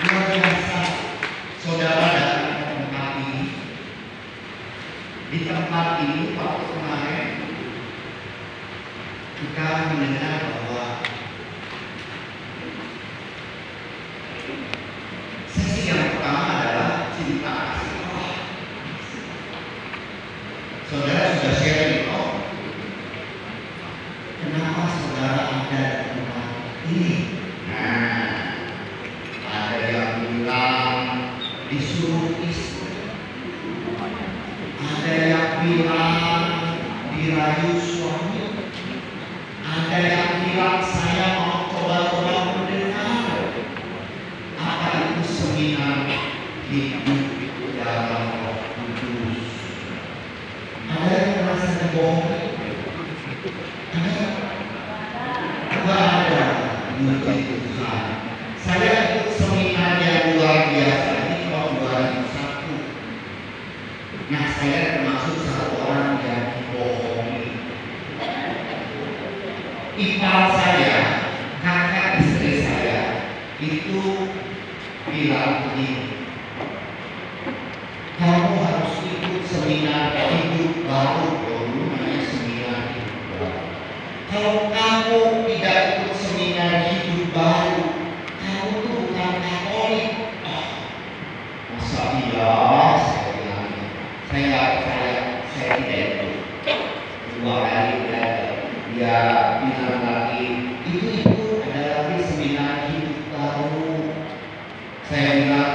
Luar biasa, saudara datang ke tempat ini. Di tempat ini waktu kemarin kita mendengar bahwa sesi yang pertama adalah cinta kasih Allah. Saudara sudah sharing, kenapa saudara ada di tempat ini? Ada yang bilang disuruh istri, ada yang bilang dirayu suami, ada yang bilang saya mau coba-coba mendengar apa itu seminar hidup dalam Roh Kudus. Ada yang merasa dibohongi, ada puji Tuhan. Saya ikut seminar yang luar biasa ini tahun 2001. Nah, saya termasuk satu orang yang dibohongi. Ipar saya, kakak istri saya itu bilang begini, kamu harus ikut seminar hidup baru. Dulu namanya seminar hidup baru. Kalau kamu tidak ikut seminar hidup baru, kamu tuh bukan Katolik. Masa iya? Saya bilang, saya tidak ikut. Dua kali dia bilang lagi, itu ada lagi seminar hidup baru. Saya bilang,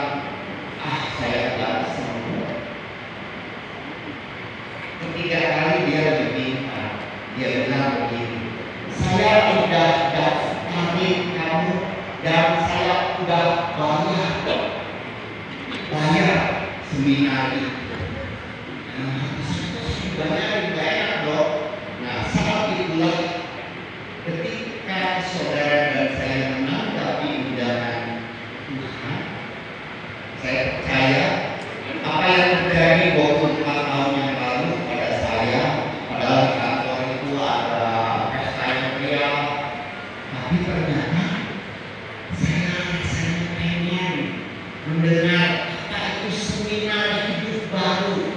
saya tidak semua. Ketiga kali dia berbincang, dia bilang begini, saya udah daftarin kamu dan saya udah bayar seminar itu. Banyak yang enak dong. Nah, saat itulah ketika saudara dan saya menanggapi undangan Tuhan, saya percaya apa yang terjadi 24 tahun yang lalu pada saya, padahal di kantor itu ada pesta yang meriah, tapi ternyata saya pengen mendengar apa itu seminar hidup baru.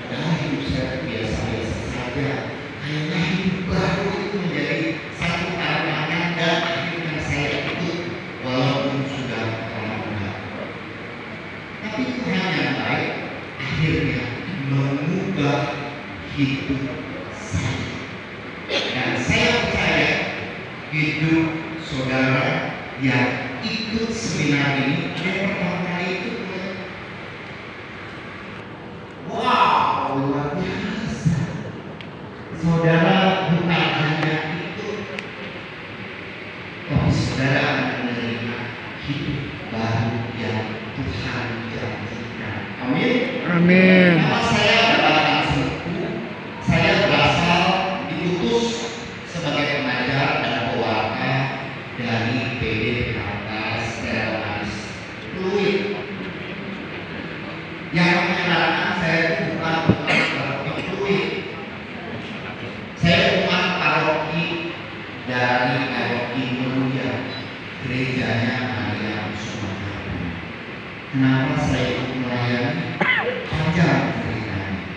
Padahal hidup saya biasa-biasa saja. Kayaknya hidup baru itu menjadi satu tantangan dan akhirnya saya ikut walaupun sudah terlambat. Tapi Tuhan yang baik akhirnya mengubah hidup saya. Dan saya percaya hidup saudara yang ikut seminar ini yang pertama kali itu, wow, luar biasa. Saudara bukan hanya ikut, tapi saudara akan menerima hidup baru yang Tuhan janjikan. Amin. Amin. Nama saya adalah Hansiku. Saya berasal diutus sebagai pengajar dan pewarta dari PD Stella Fluid. Yang mengenalkan saya itu bukan paroki Fluid. Saya umat paroki dari paroki Meruya, gerejanya Maria Sumatera. Kenapa saya ikut melayani? Panjang ceritanya.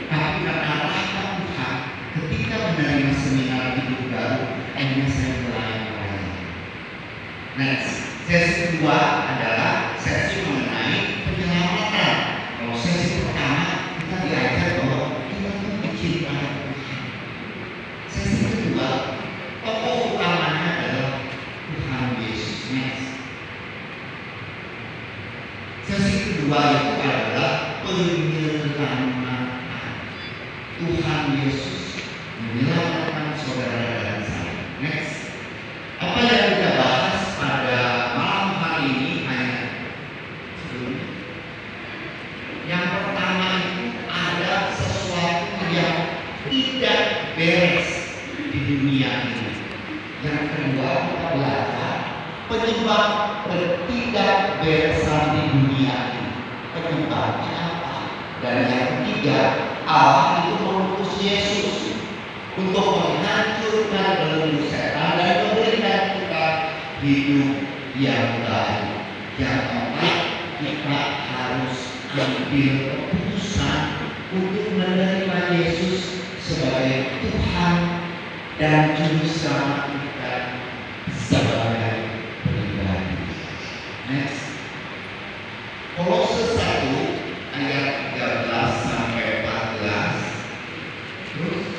Tapi karena rahmat Tuhan, ketika menerima seminar hidup baru, akhirnya saya melayani. Next, sesi kedua adalah sesi mengenai penyelamatan. Kalau sesi pertama kita diajar bahwa kita tuh mencintai Tuhan. Sesi kedua, tokoh utamanya adalah Tuhan Yesus. Next. Sesi kedua itu adalah penyelamatan. Tuhan Yesus menyelamatkan saudara dan saya. Next. Apa yang kita bahas pada malam hari ini hanya sebelumnya. Yang pertama itu ada sesuatu yang tidak beres di dunia ini. Yang kedua kita belajar penyebab ketidakberesan di dunia ini. Penyebabnya apa? Dan yang ketiga, Allah itu mengutus Yesus untuk menghancurkan belenggu setan dan memberikan kita hidup yang baik. Yang keempat, kita harus ambil keputusan untuk menerima Yesus sebagai Tuhan dan Juru Selamat kita sebagai pribadi. Next, Kolose 1 ayat 13 sampai 14. Terus,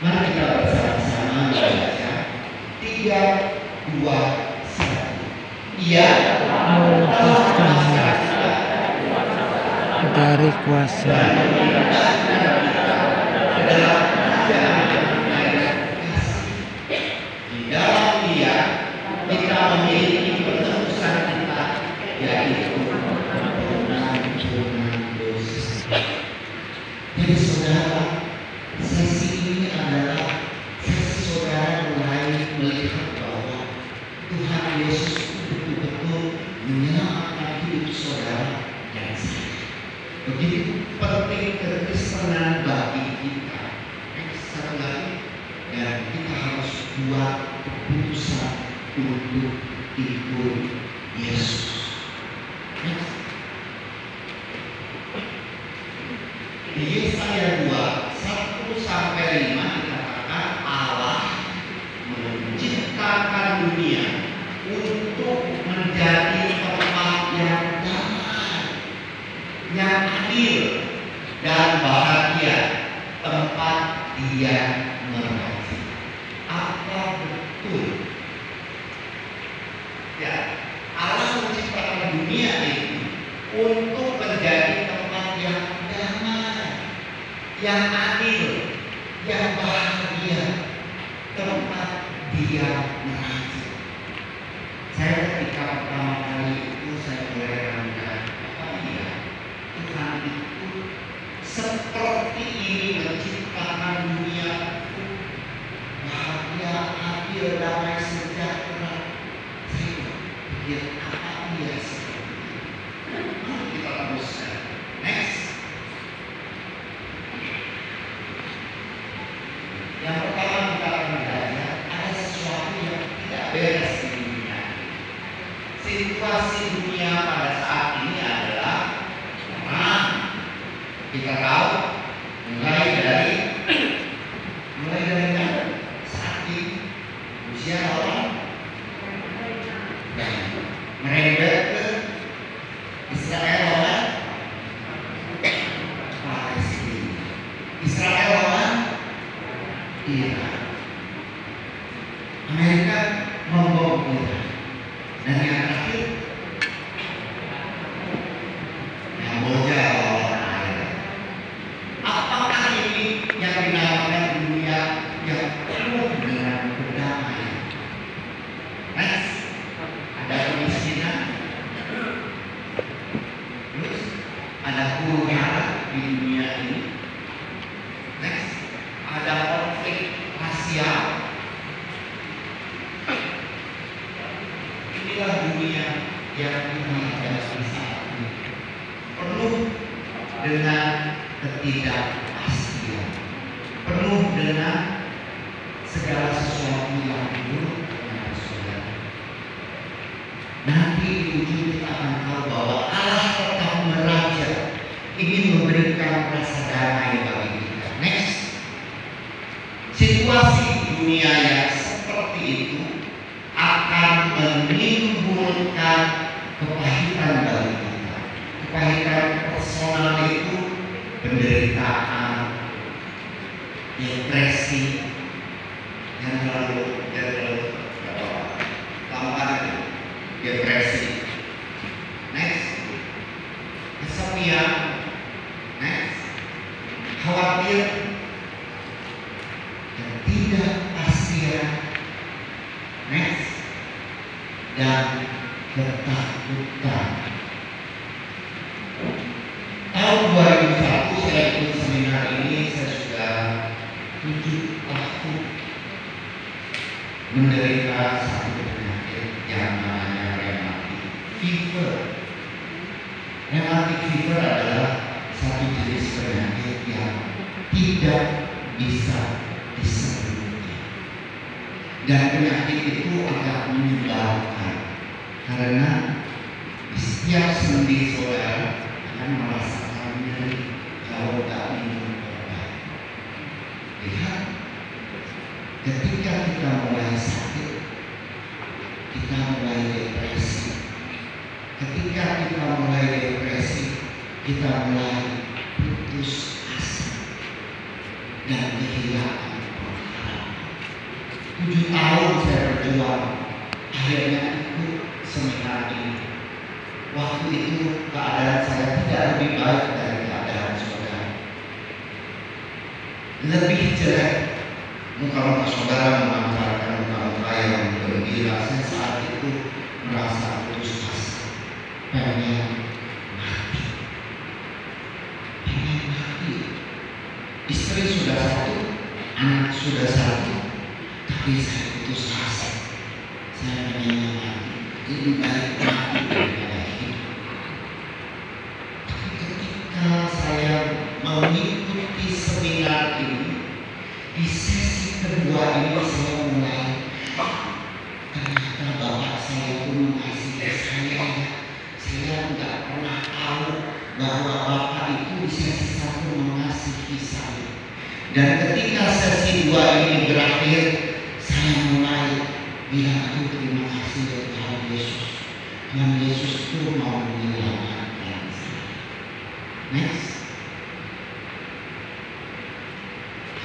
mari kita bersama-sama membaca 3, 2, 1. Ia dari kuasa di dalam Dia kita memiliki penebusan kita, yaitu pengampunan dosa. Jadi saudara, sesi ini adalah sesi saudara mulai melihat bahwa Tuhan Yesus betul-betul menyelamatkan hidup saudara dan saya. Begitu penting kekristenan bagi kita. Satu lagi, dan kita harus buat keputusan untuk ikut Yesus. Di Yesaya 2, 1 sampai 5 dikatakan Allah menciptakan dunia untuk menjadi tempat yang damai, yang adil dan bahagia, tempat Dia merajai. Apa betul? Ya, Allah menciptakan dunia ini untuk menjadi tempat yang damai, yang adil, yang bahagia, tempat Dia merajai. Saya ketika pertama kali itu saya mulai ragukan, apa iya Tuhan itu seperti ini menciptakan dunia bahagia, adil, damai, sejahtera. Saya pikir apa iya seperti ini. Mari kita teruskan. Next. Yang pertama kita akan belajar ada sesuatu yang tidak beres di dunia. Situasi dunia pada saat ini adalah perang. Kita tahu mulai dari saat ini Rusia lawan dan merembet ke Israel lawan Palestina. Israel lawan Iran. Amerika membom Iran. Dan yang terakhir Kamboja lawan Iran. Apakah ini yang dinamakan dunia yang penuh dengan kedamaian? Next, ada kemiskinan, terus ada huru hara di dunia ini. Next, ada konflik rasial. Inilah dunia yang kita hadapi saat ini, penuh dengan ketidakpastian, penuh dengan segala sesuatu yang buruk dan saudara. Nanti di ujung kita akan tahu bahwa Allah tetap meraja, ingin memberikan rasa damai bagi kita. Next, situasi dunia yang seperti itu akan menimbulkan kepahitan bagi kita. Kepahitan personal itu penderitaan, depresi, yang terlalu gampang depresi. Next, kesepian. Next, khawatir, ketidakpastian. Next, dan ketakutan. Tahun 2001 saya ikut seminar ini, saya sudah 7 tahun menderita satu penyakit yang namanya rheumatic fever. Rheumatic fever adalah satu jenis penyakit yang tidak bisa disembuhkan, dan penyakit itu agak menyebalkan karena Di setiap sendi saudara akan merasakan nyeri kalau tak minum obat. Lihat, ketika kita mulai sakit, kita mulai depresi. Ketika kita mulai depresi, kita mulai putus asa dan kehilangan pengharapan. 7 tahun saya berjuang, akhirnya ikut seminar ini. Waktu itu keadaan saya tidak lebih baik dari keadaan saudara. Lebih jelek. Kalau saudara memancarkan muka yang gembira, saya saat itu merasa putus asa, pengen mati. Istri sudah satu, anak sudah satu, tapi saya putus asa. Saya pengen mati, lebih baik mati daripada hidup. Tapi ketika saya mengikuti seminar ini, di sesi kedua ini saya mulai, ternyata Bapak saya pun mengasihi saya. Saya tidak pernah tahu bahwa Bapak itu di sesi 1 mengasihi saya. Dan ketika sesi 2 ini berakhir, saya mulai bilang, aduh terima kasih ya Tuhan Yesus. Tuhan Yesus itu mau menyelamatkan saya. Next.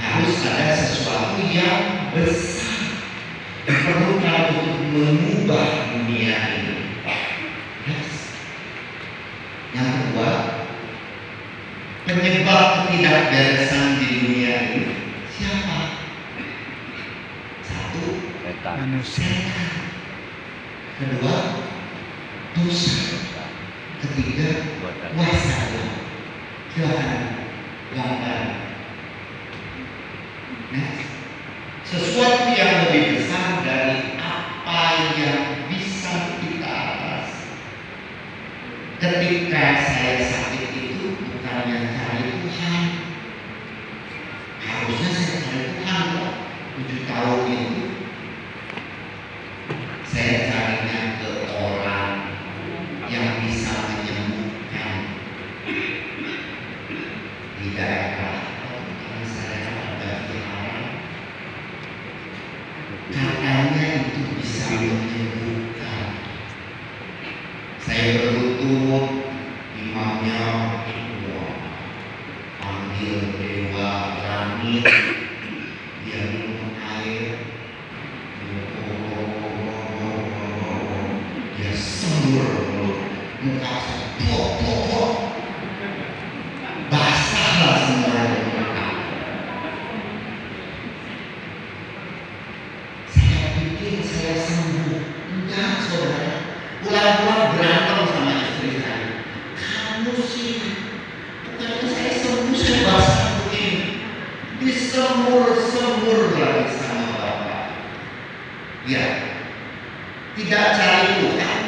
Harus ada sesuatu yang besar diperlukan untuk mengubah dunia ini. Yes. Yang kedua, penyebab ketidakberesan di dunia ini siapa? 1, setan. Kedua, dosa. Ketiga, kuasa Tuhan gambar. Sesuatu yang lebih besar dari apa yang bisa kita atasi. Ketika saya sakit itu bukannya cari Tuhan, harusnya saya cari Tuhan. 7 tahun itu saya carinya ke orang yang bisa menyembuhkan. Di daerah katanya itu bisa menyembuhkan. Saya berlutut, imamnya panggil dewa langit, dia minum air, dia sembur muka saya, basahlah semuanya. Saya sembuh. Enggak saudara, pulang-pulang berantem sama istri saya. Kamu sih, bukannya saya sembuh, saya basah begini, disemur-semur lagi sama Bapak. Ya, tidak cari Tuhan,